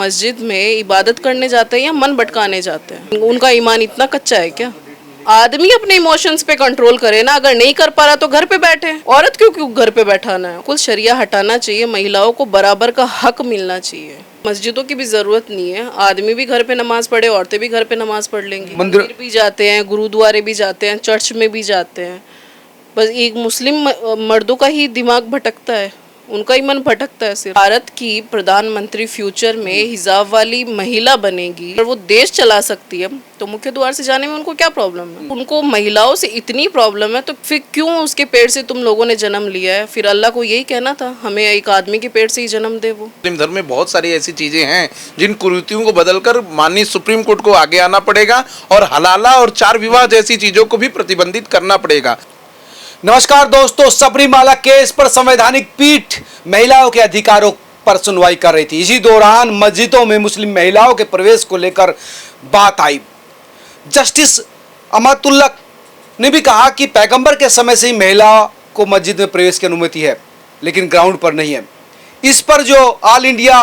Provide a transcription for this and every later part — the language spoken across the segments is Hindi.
मस्जिद में इबादत करने जाते हैं या मन भटकाने जाते हैं? उनका ईमान इतना कच्चा है क्या? आदमी अपने इमोशंस पे कंट्रोल करे ना, अगर नहीं कर पा रहा तो घर पे बैठे। औरत क्यों घर पे बैठाना है? कुल शरिया हटाना चाहिए, महिलाओं को बराबर का हक मिलना चाहिए। मस्जिदों की भी जरूरत नहीं है, आदमी भी घर पे नमाज पढ़े, औरतें भी घर पे नमाज पढ़ लेंगी। मंदिर भी जाते हैं, गुरुद्वारे भी जाते हैं, चर्च में भी जाते हैं। बस एक मुस्लिम मर्दों का ही दिमाग भटकता है, उनका ही मन भटकता है सिर्फ। भारत की प्रधानमंत्री फ्यूचर में हिजाब वाली महिला बनेगी और वो देश चला सकती है, तो मुख्य द्वार से जाने में उनको क्या प्रॉब्लम है? उनको महिलाओं से इतनी प्रॉब्लम है तो फिर क्यों उसके पेट से तुम लोगों ने जन्म लिया है? फिर अल्लाह को यही कहना था हमें एक आदमी के पेट से ही जन्म दे। वो मुस्लिम धर्म में बहुत सारी ऐसी चीजें हैं जिन कुरीतियों को बदलकर माननीय सुप्रीम कोर्ट को आगे आना पड़ेगा और हलाला और 4 विवाह जैसी चीजों को भी प्रतिबंधित करना पड़ेगा। नमस्कार दोस्तों, सबरीमाला केस पर संवैधानिक पीठ महिलाओं के अधिकारों पर सुनवाई कर रही थी। इसी दौरान मस्जिदों में मुस्लिम महिलाओं के प्रवेश को लेकर बात आई। जस्टिस अमातुल्लाह ने भी कहा कि पैगंबर के समय से ही महिला को मस्जिद में प्रवेश की अनुमति है, लेकिन ग्राउंड पर नहीं है। इस पर जो all India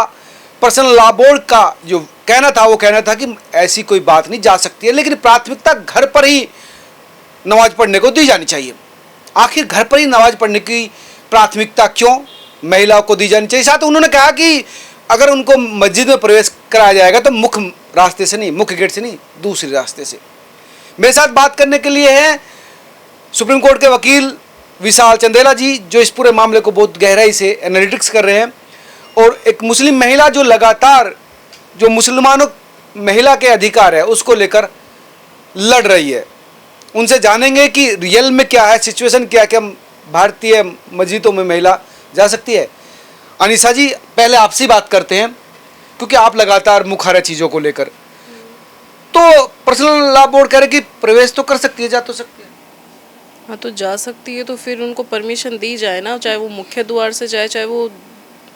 personal law board का जो कहना था, वो कहना था कि ऐसी कोई बात नहीं, जा सकती है, लेकिन प्राथमिकता घर पर ही नमाज पढ़ने को दी जानी चाहिए। आखिर घर पर ही नमाज पढ़ने की प्राथमिकता क्यों महिलाओं को दी जानी चाहिए? साथ उन्होंने कहा कि अगर उनको मस्जिद में प्रवेश कराया जाएगा तो मुख्य रास्ते से नहीं, मुख्य गेट से नहीं, दूसरे रास्ते से। मेरे साथ बात करने के लिए हैं सुप्रीम कोर्ट के वकील विशाल चंदेला जी, जो इस पूरे मामले को बहुत गहराई से एनालिटिक्स कर रहे हैं, और एक मुस्लिम महिला जो लगातार जो मुसलमानों महिला के अधिकार है उसको लेकर लड़ रही है। उनसे जानेंगे कि रियल में क्या है, सिचुएशन क्या है, कि भारतीय मस्जिदों में महिला जा सकती है। अनीसा जी, पहले आपसे ही बात करते हैं क्योंकि आप लगातार मुखारा चीज़ों को लेकर, तो पर्सनल लॉ बोर्ड कह रहे कि प्रवेश तो कर सकती है, जा तो सकती है। हाँ, तो जा सकती है तो फिर उनको परमिशन दी जाए ना, चाहे वो मुख्य द्वार से जाए चाहे वो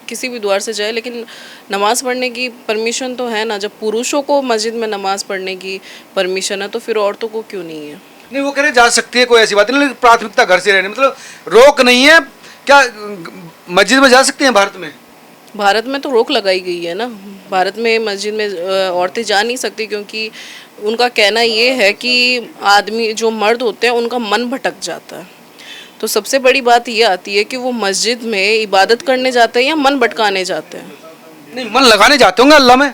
किसी भी द्वार से जाए, लेकिन नमाज पढ़ने की परमिशन तो है ना। जब पुरुषों को मस्जिद में नमाज पढ़ने की परमिशन है तो फिर औरतों को क्यों नहीं है? नहीं, वो कह रहे जा सकती है, कोई ऐसी बात नहीं, लेकिन प्राथमिकता घर से रहने, मतलब रोक नहीं है क्या? मस्जिद में जा सकती हैं भारत में? भारत में तो रोक लगाई गई है ना। भारत में मस्जिद में औरतें जा नहीं सकती, क्योंकि उनका कहना ये है कि आदमी जो मर्द होते हैं उनका मन भटक जाता है। तो सबसे बड़ी बात ये आती है कि वो मस्जिद में इबादत करने जाते हैं या मन भटकाने जाते हैं। नहीं, मन लगाने जाते होंगे अल्लाह में।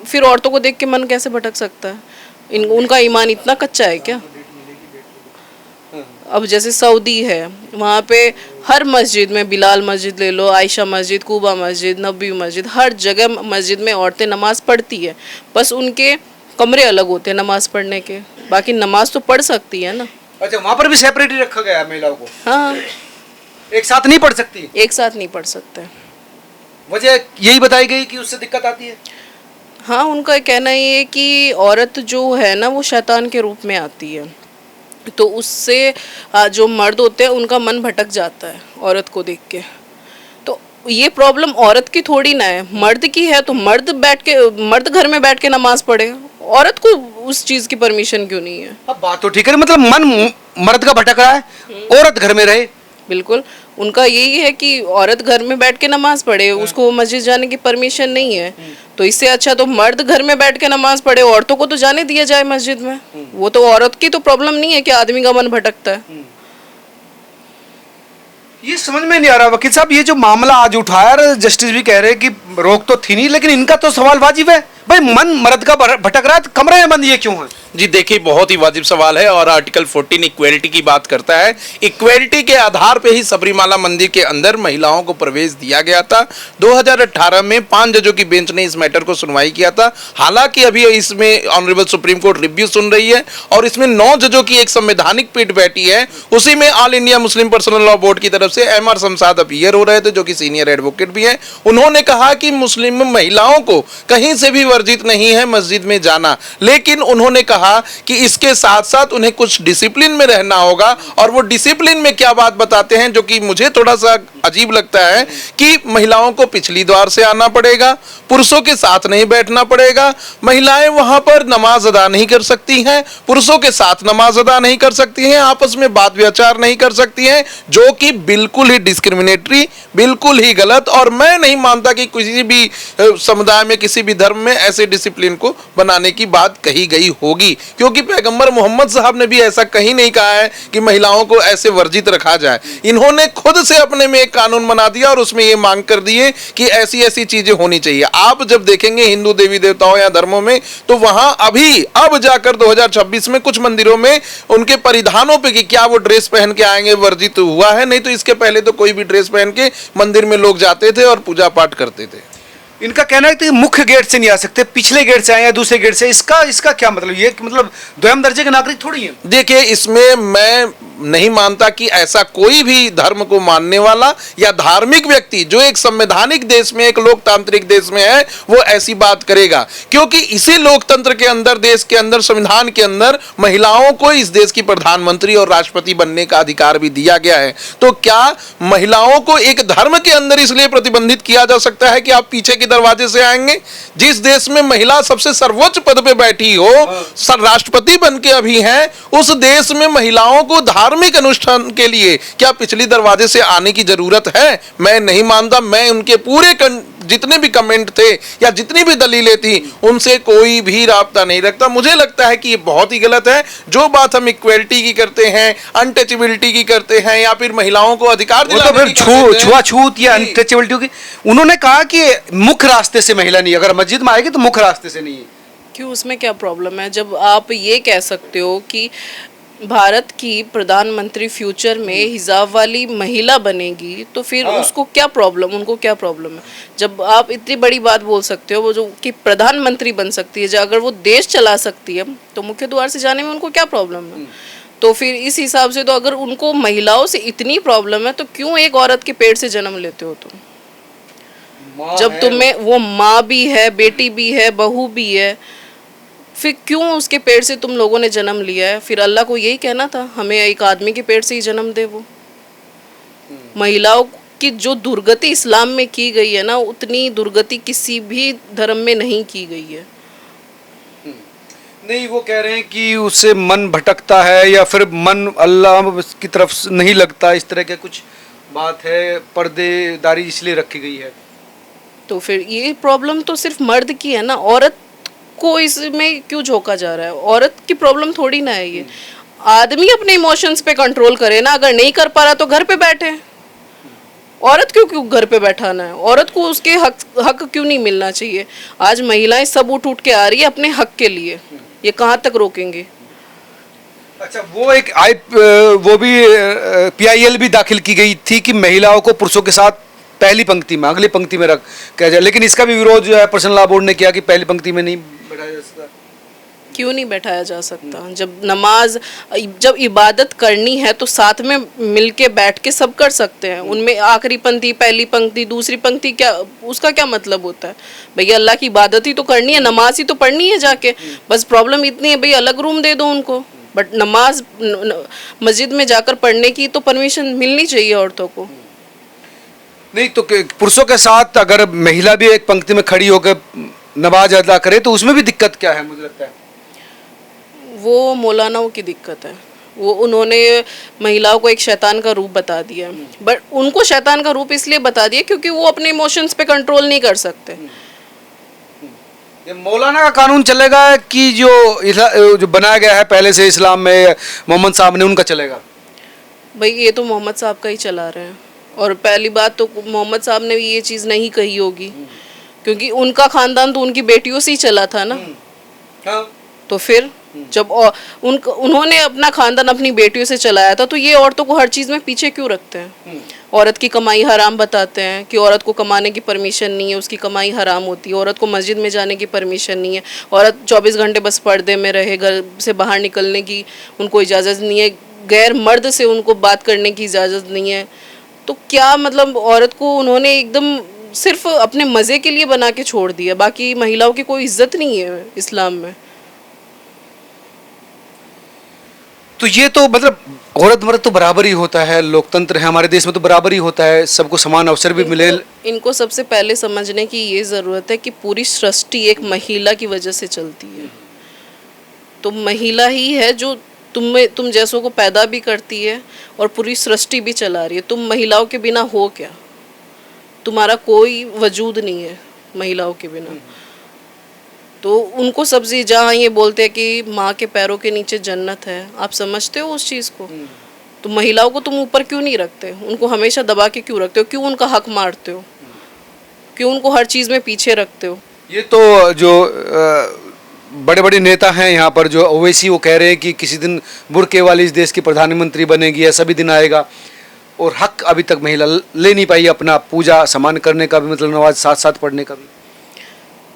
फिर औरतों को देख के मन कैसे भटक सकता है? उनका ईमान इतना कच्चा है क्या? अब जैसे सऊदी है, वहाँ पे हर मस्जिद में, बिलाल मस्जिद ले लो, आयशा मस्जिद, कुबा मस्जिद, नबी मस्जिद, हर जगह मस्जिद में औरतें नमाज पढ़ती है, बस उनके कमरे अलग होते हैं नमाज पढ़ने के, बाकी नमाज तो पढ़ सकती है ना। अच्छा, वहाँ पर भी सेपरेट ही रखा गया है महिलाओं को? हाँ, एक साथ नहीं पढ़ सकती? एक साथ नहीं पढ़ सकते। वजह यही बताई गई कि उससे दिक्कत आती है? हाँ, उनका कहना ये है कि औरत जो है ना वो शैतान के रूप में आती है, तो उससे जो मर्द होते हैं उनका मन भटक जाता है औरत को देख के। तो ये प्रॉब्लम औरत की थोड़ी ना है, मर्द की है। तो मर्द घर में बैठ के नमाज पढ़े, औरत को उस चीज़ की परमिशन क्यों नहीं है? अब बात तो ठीक है, मतलब मन मर्द का भटक रहा है, औरत घर में रहे। बिल्कुल, उनका यही है कि औरत घर में बैठ के नमाज पढ़े, उसको मस्जिद जाने की परमिशन नहीं है। तो इससे अच्छा तो मर्द घर में बैठ के नमाज पढ़े, औरतों को तो जाने दिया जाए मस्जिद में। वो तो औरत की तो प्रॉब्लम नहीं है कि आदमी का मन भटकता है। ये समझ में नहीं आ रहा वकील साहब, ये जो मामला आज उठाया, जस्टिस भी कह रहे हैं कि रोक तो थी नहीं, लेकिन इनका तो सवाल वाजिब है। भाई, मन मर्द का भटक रहा है, कमरे में बंद ये क्यों है? जी देखिए, बहुत ही वाजिब सवाल है और आर्टिकल 14 इक्वेलिटी की बात करता है। इक्वेलिटी के आधार पे ही सबरीमाला मंदिर के अंदर महिलाओं को प्रवेश दिया गया था। 2018 में 5 जजों की बेंच ने इस मैटर को सुनवाई किया था। हालांकि अभी इसमें ऑनरेबल सुप्रीम कोर्ट रिव्यू सुन रही है और इसमें 9 जजों की एक संवैधानिक पीठ बैठी है। उसी में all India Muslim personal law board की तरफ से MR शमशाद अपीयर हो रहे थे, जो कि सीनियर एडवोकेट भी हैं। उन्होंने कहा कि मुस्लिम महिलाओं को कहीं से भी वर्जित नहीं है मस्जिद में जाना, लेकिन उन्होंने कहा कि इसके साथ साथ उन्हें कुछ डिसिप्लिन में रहना होगा। और वो डिसिप्लिन में क्या बात बताते हैं जो कि मुझे थोड़ा सा अजीब लगता है कि महिलाओं को पिछली द्वार से आना पड़ेगा, पुरुषों के साथ नहीं बैठना पड़ेगा, महिलाएं वहां पर नमाज अदा नहीं कर सकती हैं, पुरुषों के साथ नमाज अदा नहीं कर सकती हैं, आपस में बात विचार नहीं कर सकती हैं, जो कि बिल्कुल ही डिस्क्रिमिनेटरी, बिल्कुल ही गलत। और मैं नहीं मानता कि किसी भी समुदाय में, किसी भी धर्म में ऐसे डिसिप्लिन को बनाने की बात कही गई होगी, क्योंकि पैगंबर मोहम्मद साहब ने भी ऐसा कहीं नहीं कहा है कि महिलाओं को ऐसे वर्जित रखा जाए। इन्होंने खुद से अपने में एक कानून बना दिया और उसमें ये मांग कर दिए कि ऐसी ऐसी चीजें होनी चाहिए। आप जब देखेंगे हिंदू देवी देवताओं या धर्मों में, तो वहां अभी अब जाकर 2026 में कुछ मंदिरों में उनके परिधानों पे कि क्या वो ड्रेस पहन के आएंगे वर्जित हुआ है, नहीं तो इसके पहले तो कोई भी ड्रेस पहन के मंदिर में लोग जाते थे और पूजा पाठ करते थे। इनका कहना है कि मुख्य गेट से नहीं आ सकते, पिछले गेट से आए या दूसरे गेट से। इसका क्या मतलब? ये मतलब द्वयम दर्जे के नागरिक थोड़ी है। देखिए, इसमें मैं नहीं मानता कि ऐसा कोई भी धर्म को मानने वाला या धार्मिक व्यक्ति जो एक संवैधानिक देश में, एक लोकतांत्रिक देश में है, वो ऐसी बात करेगा, क्योंकि इसी लोकतंत्र के अंदर, देश के अंदर, संविधान के अंदर महिलाओं को इस देश की प्रधानमंत्री और राष्ट्रपति बनने का अधिकार भी दिया गया है। तो क्या महिलाओं को एक धर्म के अंदर इसलिए प्रतिबंधित किया जा सकता है कि आप पीछे के दरवाजे से आएंगे? जिस देश में महिला सबसे सर्वोच्च पद पे बैठी हो, राष्ट्रपति बन के अभी हैं, उस देश में महिलाओं को धार्मिक अनुष्ठान के लिए क्या पिछली दरवाजे से आने की जरूरत है? मैं नहीं मानता। मैं उनके पूरे जितने भी कमेंट थे या जितनी भी दलीलें थी, उनसे कोई भी राब्ता नहीं रखता। मुझे लगता है कि ये बहुत ही गलत है। जो बात हम इक्वलिटी की करते हैं, अनटचेबिलिटी की करते हैं, या फिर महिलाओं को अधिकार दिलाने की छुआछूत या अनटचेबिलिटी की, उन्होंने कहा कि मुख्य रास्ते से महिला नहीं, अगर मस्जिद में आएगी तो मुख्य रास्ते से नहीं है। क्यों, उसमें क्या प्रॉब्लम है? जब आप ये कह सकते हो कि भारत की प्रधानमंत्री फ्यूचर में हिजाब वाली महिला बनेगी, तो फिर उसको क्या प्रॉब्लम, उनको क्या प्रॉब्लम है? जब आप इतनी बड़ी बात बोल सकते हो, वो जो कि प्रधानमंत्री बन सकती है, अगर वो देश चला सकती है, तो मुख्य द्वार से जाने में उनको क्या प्रॉब्लम है? तो फिर इस हिसाब से तो अगर उनको महिलाओं से इतनी प्रॉब्लम है, तो क्यों एक औरत के पेट से जन्म लेते हो तुम? जब तुम्हें वो माँ भी है, बेटी भी है, बहू भी है, फिर क्यों उसके पेट से तुम लोगों ने जन्म लिया है? फिर अल्लाह को यही कहना था, हमें एक आदमी के पेट से ही जन्म दे। वो महिलाओं की जो दुर्गति इस्लाम में की गई है ना, उतनी दुर्गति किसी भी धर्म में नहीं की गई है। नहीं, वो कह रहे हैं कि उससे मन भटकता है या फिर मन अल्लाह की तरफ नहीं लगता, इस तरह के कुछ बात है, पर्देदारी इसलिए रखी गई है। तो फिर ये प्रॉब्लम तो सिर्फ मर्द की है ना, औरत को इसमें क्यों झोंका जा रहा है? औरत की प्रॉब्लम थोड़ी ना है ये। आदमी अपने इमोशंस पे कंट्रोल करे ना, अगर नहीं कर पा रहा तो घर पे बैठे। औरत क्यों घर पे बैठाना है? औरत को उसके हक क्यों नहीं मिलना चाहिए? आज महिलाएं सब उठ के आ रही है अपने हक के लिए, ये कहाँ तक रोकेंगे? अच्छा, वो भी PIL भी दाखिल की गई थी कि महिलाओं को पुरुषों के साथ पहली पंक्ति में, अगली पंक्ति में रख कहा जाए, लेकिन इसका भी विरोध जो है पर्सनल लॉ बोर्ड ने किया कि पहली पंक्ति में नहीं बैठाया जा सकता। क्यों नहीं बैठाया जा सकता? जब नमाज, जब इबादत करनी है तो साथ में मिलके बैठ के सब कर सकते हैं। उनमें आखिरी पंक्ति, पहली पंक्ति, दूसरी पंक्ति, क्या उसका क्या मतलब होता है? भैया अल्लाह की इबादत ही तो करनी है, नमाज ही तो पढ़नी है जाके। बस प्रॉब्लम इतनी है, भैया अलग रूम दे दो उनको, बट नमाज मस्जिद में जाकर पढ़ने की तो परमिशन मिलनी चाहिए औरतों को। नहीं तो पुरुषों के साथ अगर महिला भी एक पंक्ति में खड़ी होकर नमाज अदा करे तो उसमें भी दिक्कत क्या है? मुझे लगता है वो मौलानाओं की दिक्कत है। वो उन्होंने महिलाओं को एक शैतान का रूप बता दिया, बट उनको शैतान का रूप इसलिए बता दिया क्योंकि वो अपने इमोशंस पे कंट्रोल नहीं कर सकते। ये मौलाना का कानून चलेगा कि जो बनाया गया है पहले से इस्लाम में मोहम्मद साहब ने, उनका चलेगा? भाई ये तो मोहम्मद साहब का ही चला रहे हैं, और पहली बात तो मोहम्मद साहब ने भी ये चीज़ नहीं कही होगी, क्योंकि उनका खानदान तो उनकी बेटियों से ही चला था ना। तो फिर जब उन्होंने अपना खानदान अपनी बेटियों से चलाया था, तो ये औरतों को हर चीज़ में पीछे क्यों रखते हैं? औरत की कमाई हराम बताते हैं कि औरत को कमाने की परमिशन नहीं है, उसकी कमाई हराम होती है। औरत को मस्जिद में जाने की परमिशन नहीं है। औरत 24 घंटे बस पर्दे में रहे, घर से बाहर निकलने की उनको इजाज़त नहीं है, गैर मर्द से उनको बात करने की इजाज़त नहीं है। तो क्या मतलब औरत को उन्होंने एकदम सिर्फ अपने मज़े के लिए बना के छोड़ दिया, बाकी महिलाओं की कोई इज्जत नहीं है इस्लाम में। तो ये तो मतलब औरत मर्द तो बराबर ही होता है, लोकतंत्र है हमारे देश में तो बराबर ही होता है, सबको समान अवसर भी मिले। इनको सबसे पहले समझने की ये ज़रूरत है कि पूरी सृष्टि एक महिला की वजह से चलती है। तो महिला ही है जो तुम जैसों को पैदा भी करती है और पूरी सृष्टि भी चला रही है। तुम महिलाओं के बिना हो क्या? तुम्हारा कोई वजूद नहीं है महिलाओं के बिना। तो उनको सबसे जहाँ ये बोलते हैं कि माँ के पैरों के नीचे जन्नत है, आप समझते हो उस चीज़ को? तो महिलाओं को तुम ऊपर क्यों नहीं रखते? उनको हमेशा दबा के क्यों रखते हो? क्यों उनका हक मारते हो? क्यों उनको हर चीज़ में पीछे रखते हो? ये तो जो बड़े बड़े नेता हैं यहाँ पर, जो ओवैसी, वो कह रहे हैं कि किसी दिन बुर्के वाली इस देश की प्रधानमंत्री बनेगी, ऐसा भी दिन आएगा। और हक अभी तक महिला ले नहीं पाई अपना, पूजा समान करने का भी, मतलब नमाज साथ साथ पढ़ने का भी।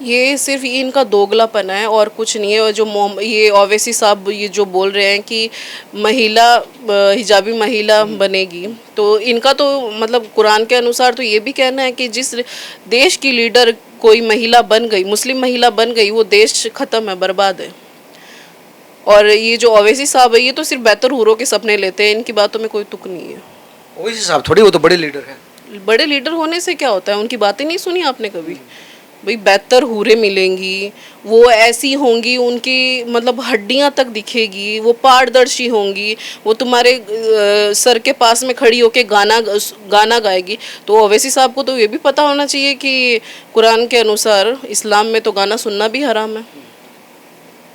ये सिर्फ इनका दोगलापन है और कुछ नहीं है। और जो ये ओवैसी साहब ये जो बोल रहे हैं कि महिला हिजाबी महिला बनेगी, तो इनका तो मतलब कुरान के अनुसार तो ये भी कहना है कि जिस देश की लीडर कोई महिला बन गई, मुस्लिम महिला बन गई, वो देश ख़त्म है, बर्बाद है। और ये जो ओवैसी साहब है, ये तो सिर्फ बेहतर हूरों के सपने लेते हैं, इनकी बातों में कोई तुक नहीं है। ओवैसी साहब थोड़ी, वो तो बड़े लीडर हैं। बड़े लीडर होने से क्या होता है? उनकी बातें नहीं सुनी आपने कभी? भाई बेहतर हूरें मिलेंगी, वो ऐसी होंगी, उनकी मतलब हड्डियां तक दिखेगी, वो पारदर्शी होंगी, वो तुम्हारे सर के पास में खड़ी होके गाना गाएगी। तो ओवैसी साहब को तो ये भी पता होना चाहिए कि कुरान के अनुसार इस्लाम में तो गाना सुनना भी हराम है।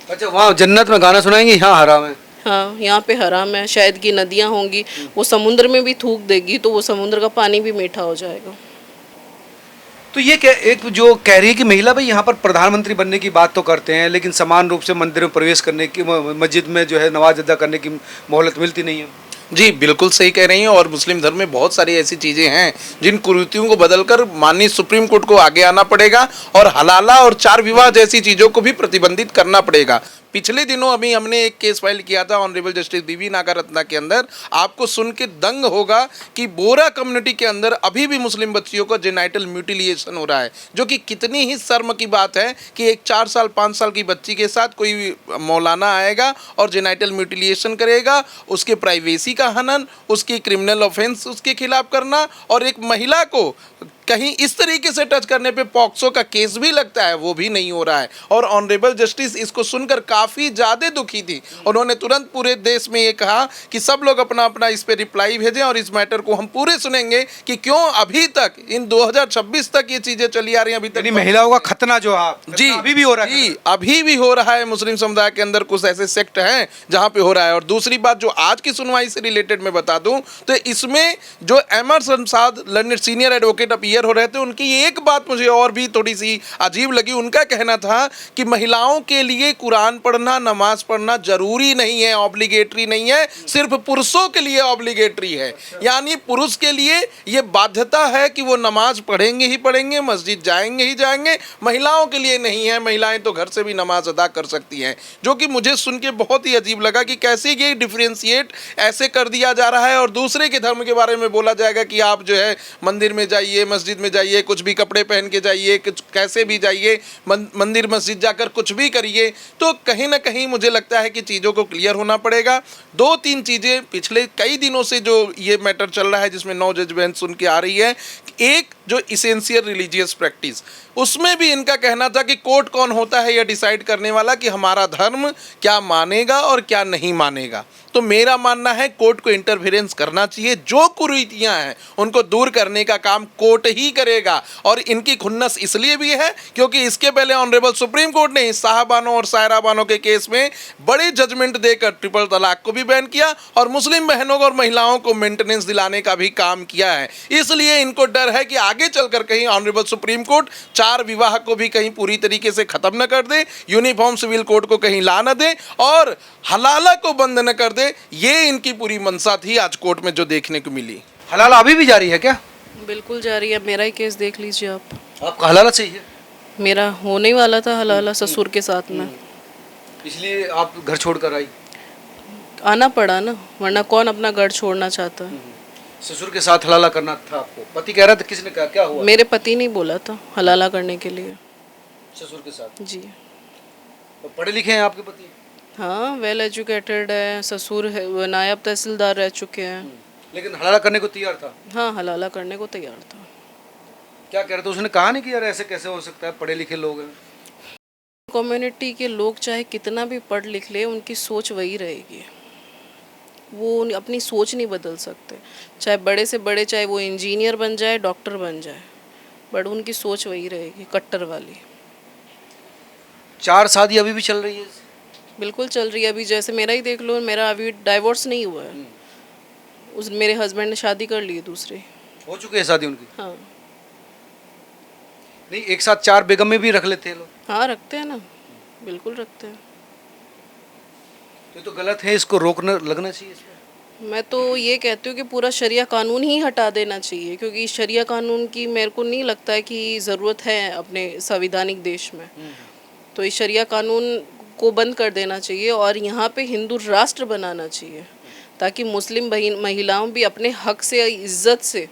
अच्छा, वहाँ जन्नत में गाना सुनाएंगे, यहाँ हराम है? हाँ, यहाँ पे हराम है। शहद की नदियाँ होंगी, वो समुद्र में भी थूक देगी तो वो समुद्र का पानी भी मीठा हो जाएगा। तो ये एक जो कह रही है कि महिला भाई यहाँ पर प्रधानमंत्री बनने की बात तो करते हैं, लेकिन समान रूप से मंदिर में प्रवेश करने की, मस्जिद में जो है नमाज अदा करने की मोहलत मिलती नहीं है। जी बिल्कुल सही कह रही हैं। और मुस्लिम धर्म में बहुत सारी ऐसी चीज़ें हैं जिन कुरीतियों को बदलकर माननीय सुप्रीम कोर्ट को आगे आना पड़ेगा और हलाला और 4 विवाह जैसी चीज़ों को भी प्रतिबंधित करना पड़ेगा। पिछले दिनों अभी हमने एक केस फाइल किया था ऑनरेबल जस्टिस बीवी नागारत्ना के अंदर। आपको सुन के दंग होगा कि बोरा कम्युनिटी के अंदर अभी भी मुस्लिम बच्चियों का जेनाइटल म्यूटिलिएशन हो रहा है, जो कि कितनी ही शर्म की बात है कि एक 4 साल 5 साल की बच्ची के साथ कोई मौलाना आएगा और जेनाइटल म्यूटिलिएशन करेगा, उसके प्राइवेसी का हनन, उसकी क्रिमिनल ऑफेंस उसके खिलाफ करना, और एक महिला को कहीं इस तरीके से टच करने पे पॉक्सो का केस भी लगता है, वो भी नहीं हो रहा है। और ऑनरेबल जस्टिस इसको सुनकर काफ़ी ज़्यादा दुखी थी। उन्होंने तुरंत पूरे देश में ये कहा कि सब लोग अपना अपना इस पे रिप्लाई भेजें और इस मैटर को हम पूरे सुनेंगे कि क्यों अभी तक इन 2026 तक ये चीज़ें चली आ रही हैं। अभी तक महिलाओं का खतना जो जी अभी भी हो रहा है, जी अभी भी हो रहा है। मुस्लिम समुदाय के अंदर कुछ ऐसे सेक्ट हैं जहाँ पे हो रहा है। और दूसरी बात जो आज की सुनवाई से रिलेटेड मैं बता दूँ तो इसमें जो एमर साद लर्नेड सीनियर एडवोकेट अपीयर हो रहे थे, उनकी एक बात मुझे और भी थोड़ी सी अजीब लगी। उनका कहना था कि महिलाओं के लिए कुरान पढ़ना, नमाज पढ़ना जरूरी नहीं है, ऑब्लिगेटरी नहीं है, सिर्फ पुरुषों के लिए ऑब्लिगेटरी है। यानी पुरुष के लिए ये बाध्यता है कि वो नमाज पढ़ेंगे ही पढ़ेंगे, मस्जिद जाएंगे ही जाएंगे, महिलाओं के लिए नहीं है। महिलाएं तो घर से भी नमाज अदा कर सकती हैं, जो कि मुझे सुन के बहुत ही अजीब लगा कि कैसे ये डिफरेंशिएट ऐसे कर दिया जा रहा है। और दूसरे के धर्म के बारे में बोला जाएगा कि आप जो है मंदिर में जाइए, मस्जिद में जाइए, कुछ भी कपड़े पहन के जाइए, कुछ कैसे भी जाइए, मंदिर मस्जिद जाकर कुछ भी करिए। तो कहीं ना कहीं मुझे लगता है कि चीज़ों को क्लियर होना पड़ेगा। 2-3 चीज़ें पिछले कई दिनों से जो ये मैटर चल रहा है, जिसमें 9 जजमेंट सुन के आ रही है। एक जो इसेंशियल रिलीजियस प्रैक्टिस, उसमें भी इनका कहना था कि कोर्ट कौन होता है यह डिसाइड करने वाला कि हमारा धर्म क्या मानेगा और क्या नहीं मानेगा। तो मेरा मानना है कोर्ट को इंटरफेरेंस करना चाहिए। जो कुरीतियां हैं उनको दूर करने का काम कोर्ट ही करेगा। और इनकी खुन्नस इसलिए भी है क्योंकि इसके पहले ऑनरेबल सुप्रीम कोर्ट ने साहबानों और सायरा बानों के केस में बड़े जजमेंट देकर ट्रिपल तलाक को भी बैन किया और मुस्लिम बहनों और महिलाओं को मेंटेनेंस दिलाने का भी काम किया है। इसलिए इनको डर है कि आगे चलकर कहीं ऑनरेबल सुप्रीम कोर्ट 4 विवाह को भी कहीं पूरी तरीके से खत्म न कर दे, यूनिफॉर्म सिविल कोड को कहीं ला न दे और हलाला को बंद न कर दे। ये इनकी पूरी मंशा थी आज कोर्ट में जो देखने को मिली। हलाला अभी भी जारी है क्या? बिल्कुल जारी है। मेरा ही केस देख लीजिए आप। आपका हलाला सही है? मेरा होने ही वाला था हलाला ससुर के साथ में, इसलिए आप घर छोड़ कर आई? आना पड़ा ना, वरना कौन अपना घर छोड़ना चाहता है। ससुर के साथ हलाला करना था आपको? पति कह रहा था, किसने कहा, क्या हुआ? मेरे पति नहीं बोला था हलाला करने के लिए। ससुर के साथ? जी। तो पढ़े लिखे हैं आपके पति? हाँ, वेल एजुकेटेड है, ससुर है, वो नायब तहसीलदार रह चुके हैं। लेकिन हलाला करने को तैयार था। हाँ, हलाला करने को तैयार था। क्या कह रहे थे, उसने कहा नहीं कि यार ऐसे कैसे हो सकता है, पढ़े लिखे लोग हैं। कम्युनिटी के लोग चाहे कितना भी पढ़ लिख ले, उनकी सोच वही रहेगी। वो अपनी सोच नहीं बदल सकते, चाहे बड़े से बड़े, चाहे वो इंजीनियर बन जाए, डॉक्टर बन जाए, बट उनकी सोच वही रहेगी, कट्टर वाली। 4 शादी अभी भी चल रही है। बिल्कुल चल रही है। अभी जैसे मेरा ही देख लो, मेरा अभी डाइवोर्स नहीं हुआ है, उस मेरे हस्बैंड ने शादी कर ली है दूसरी। हो चुकी है शादी उनकी। हाँ नहीं, एक साथ 4 बेगम में भी रख लेते हैं लोग। हाँ, रखते हैं ना, बिल्कुल रखते हैं। तो ये तो गलत है, इसको रोकना लगना चाहिए इस पे। मैं तो ये कहती हूँ कि पूरा शरिया कानून ही हटा देना चाहिए, क्योंकि शरिया कानून की मेरे को नहीं लगता है कि ज़रूरत है अपने संवैधानिक देश में। तो इस शरिया कानून को बंद कर देना चाहिए और यहाँ पे हिंदू राष्ट्र बनाना चाहिए, ताकि मुस्लिम महिलाओं भी अपने हक से, इज्जत से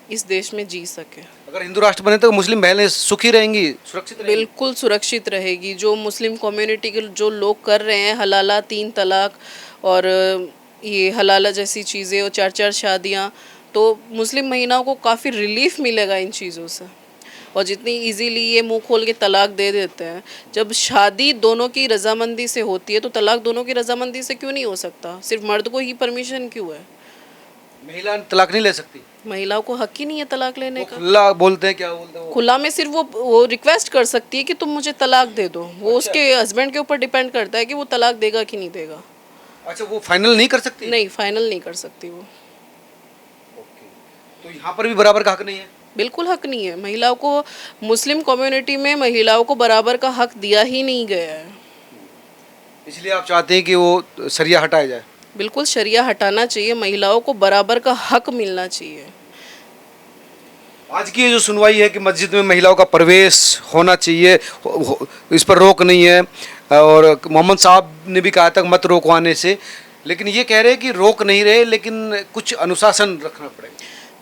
इस देश में जी सके। अगर हिंदू राष्ट्र बने तो मुस्लिम महिलाएं सुखी रहेंगी, सुरक्षित रहेंगी। बिल्कुल सुरक्षित रहेगी। जो मुस्लिम कम्युनिटी के जो लोग कर रहे हैं हलाला, 3 तलाक और ये हलाला जैसी चीज़ें और 4-4 शादियाँ, तो मुस्लिम महिलाओं को काफ़ी रिलीफ मिलेगा इन चीज़ों से। और जितनी इजीली ये मुंह खोल के तलाक दे देते हैं, जब शादी दोनों की रजामंदी से होती है तो तलाक दोनों की रजामंदी से क्यों नहीं हो सकता? सिर्फ मर्द को ही परमिशन क्यों है? महिला तलाक नहीं ले सकती। महिलाओं को हक ही नहीं है तलाक लेने वो का। खुला बोलते हैं, क्या बोलते हैं वो? खुला में सिर्फ वो रिक्वेस्ट कर सकती है कि तुम मुझे तलाक दे दो। वो उसके हस्बैंड के ऊपर डिपेंड करता है कि वो तलाक देगा कि नहीं देगा। अच्छा, वो फाइनल नहीं कर सकती। नहीं, फाइनल नहीं कर सकती वो। तो यहाँ पर भी बराबर का हक नहीं है। बिल्कुल हक नहीं है महिलाओं को। मुस्लिम कम्युनिटी में महिलाओं को बराबर का हक दिया ही नहीं गया है। इसलिए आप चाहते हैं कि वो शरिया हटाया जाए। बिल्कुल शरिया हटाना चाहिए, महिलाओं को बराबर का हक मिलना चाहिए। आज की ये जो सुनवाई है कि मस्जिद में महिलाओं का प्रवेश होना चाहिए, इस पर रोक नहीं है, और मोहम्मद साहब ने भी कहा था मत रोकवाने से, लेकिन ये कह रहे हैं कि रोक नहीं रहे, लेकिन कुछ अनुशासन रखना पड़ेगा।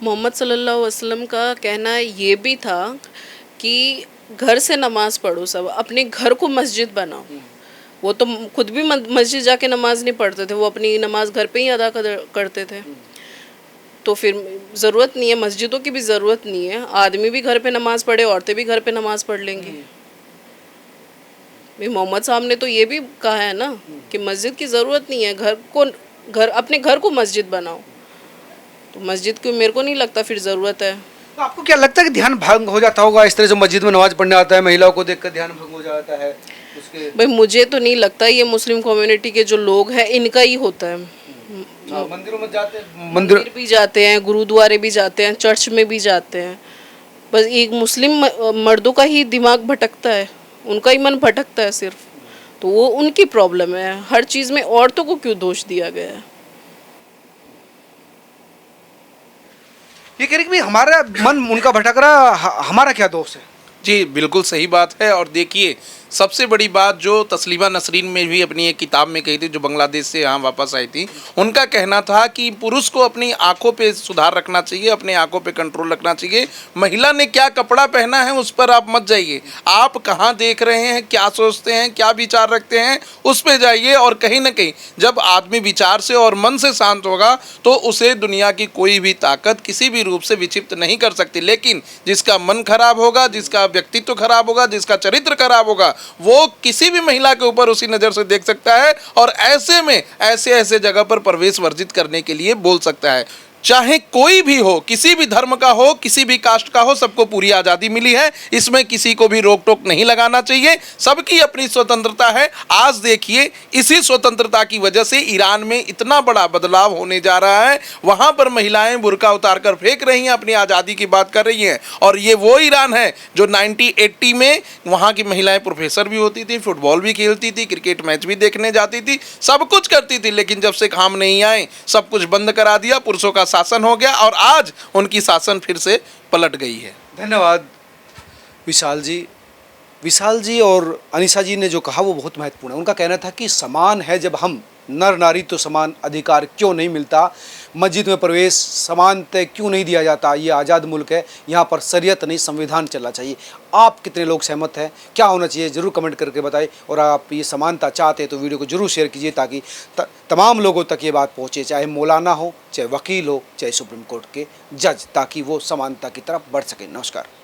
मोहम्मद सल्लल्लाहु अलैहि वसल्लम का कहना ये भी था कि घर से नमाज पढ़ो, सब अपने घर को मस्जिद बनाओ। वो तो खुद भी मस्जिद जाके नमाज नहीं पढ़ते थे, वो अपनी नमाज घर पे ही अदा करते थे। तो फिर ज़रूरत नहीं है, मस्जिदों की भी ज़रूरत नहीं है। आदमी भी घर पे नमाज पढ़े, औरतें भी घर पे नमाज पढ़ लेंगी। भाई मोहम्मद साहब ने तो ये भी कहा है ना कि मस्जिद की ज़रूरत नहीं है, अपने घर को मस्जिद बनाओ। तो मस्जिद की मेरे को नहीं लगता फिर ज़रूरत है। तो आपको क्या लगता है कि ध्यान भंग हो जाता होगा इस तरह से? मस्जिद में नमाज पढ़ने आता है, महिलाओं को देखकर ध्यान भंग हो जाता है उसके? भाई मुझे तो नहीं लगता, ये मुस्लिम कम्युनिटी के जो लोग हैं इनका ही होता है। मंदिरों में जाते हैं, मंदिर भी जाते हैं, गुरुद्वारे भी जाते हैं, चर्च में भी जाते हैं। बस एक मुस्लिम मर्दों का ही दिमाग भटकता है, उनका ही मन भटकता है सिर्फ। तो वो उनकी प्रॉब्लम है। हर चीज़ में औरतों को क्यों दोष दिया गया है? ये कह रहे कि भाई हमारा मन उनका भटक रहा, हमारा क्या दोष है? जी बिल्कुल सही बात है। और देखिए सबसे बड़ी बात जो तस्लीमा नसरीन में भी अपनी एक किताब में कही थी, जो बांग्लादेश से यहाँ वापस आई थी, उनका कहना था कि पुरुष को अपनी आंखों पे सुधार रखना चाहिए, अपने आंखों पे कंट्रोल रखना चाहिए। महिला ने क्या कपड़ा पहना है उस पर आप मत जाइए, आप कहाँ देख रहे हैं, क्या सोचते हैं, क्या विचार रखते हैं, उस पे जाइए। और कहीं ना कहीं जब आदमी विचार से और मन से शांत होगा तो उसे दुनिया की कोई भी ताकत किसी भी रूप से विक्षिप्त नहीं कर सकती। लेकिन जिसका मन खराब होगा, जिसका व्यक्तित्व खराब होगा, जिसका चरित्र खराब होगा, वो किसी भी महिला के ऊपर उसी नज़र से देख सकता है और ऐसे में ऐसे जगह पर प्रवेश वर्जित करने के लिए बोल सकता है। चाहे कोई भी हो, किसी भी धर्म का हो, किसी भी कास्ट का हो, सबको पूरी आज़ादी मिली है। इसमें किसी को भी रोक टोक नहीं लगाना चाहिए, सबकी अपनी स्वतंत्रता है। आज देखिए इसी स्वतंत्रता की वजह से ईरान में इतना बड़ा बदलाव होने जा रहा है। वहाँ पर महिलाएं बुर्का उतार कर फेंक रही हैं, अपनी आज़ादी की बात कर रही हैं। और ये वो ईरान है जो 1980 में वहाँ की महिलाएं प्रोफेसर भी होती थी, फुटबॉल भी खेलती थी, क्रिकेट मैच भी देखने जाती थी, सब कुछ करती थी। लेकिन जब से काम नहीं आए, सब कुछ बंद करा दिया, पुरुषों का शासन हो गया और आज उनकी शासन फिर से पलट गई है। धन्यवाद विशाल जी। विशाल जी और अनीसा जी ने जो कहा वो बहुत महत्वपूर्ण है। उनका कहना था कि समान है जब हम, नर नारी तो समान अधिकार क्यों नहीं मिलता? मस्जिद में प्रवेश समानतः क्यों नहीं दिया जाता? ये आज़ाद मुल्क है, यहाँ पर शरीयत नहीं संविधान चलना चाहिए। आप कितने लोग सहमत हैं? क्या होना चाहिए ज़रूर कमेंट करके बताएं। और आप ये समानता चाहते हैं तो वीडियो को जरूर शेयर कीजिए ताकि तमाम लोगों तक ये बात पहुँचे, चाहे मौलाना हो, चाहे वकील हो, चाहे सुप्रीम कोर्ट के जज, ताकि वो समानता की तरफ बढ़ सकें। नमस्कार।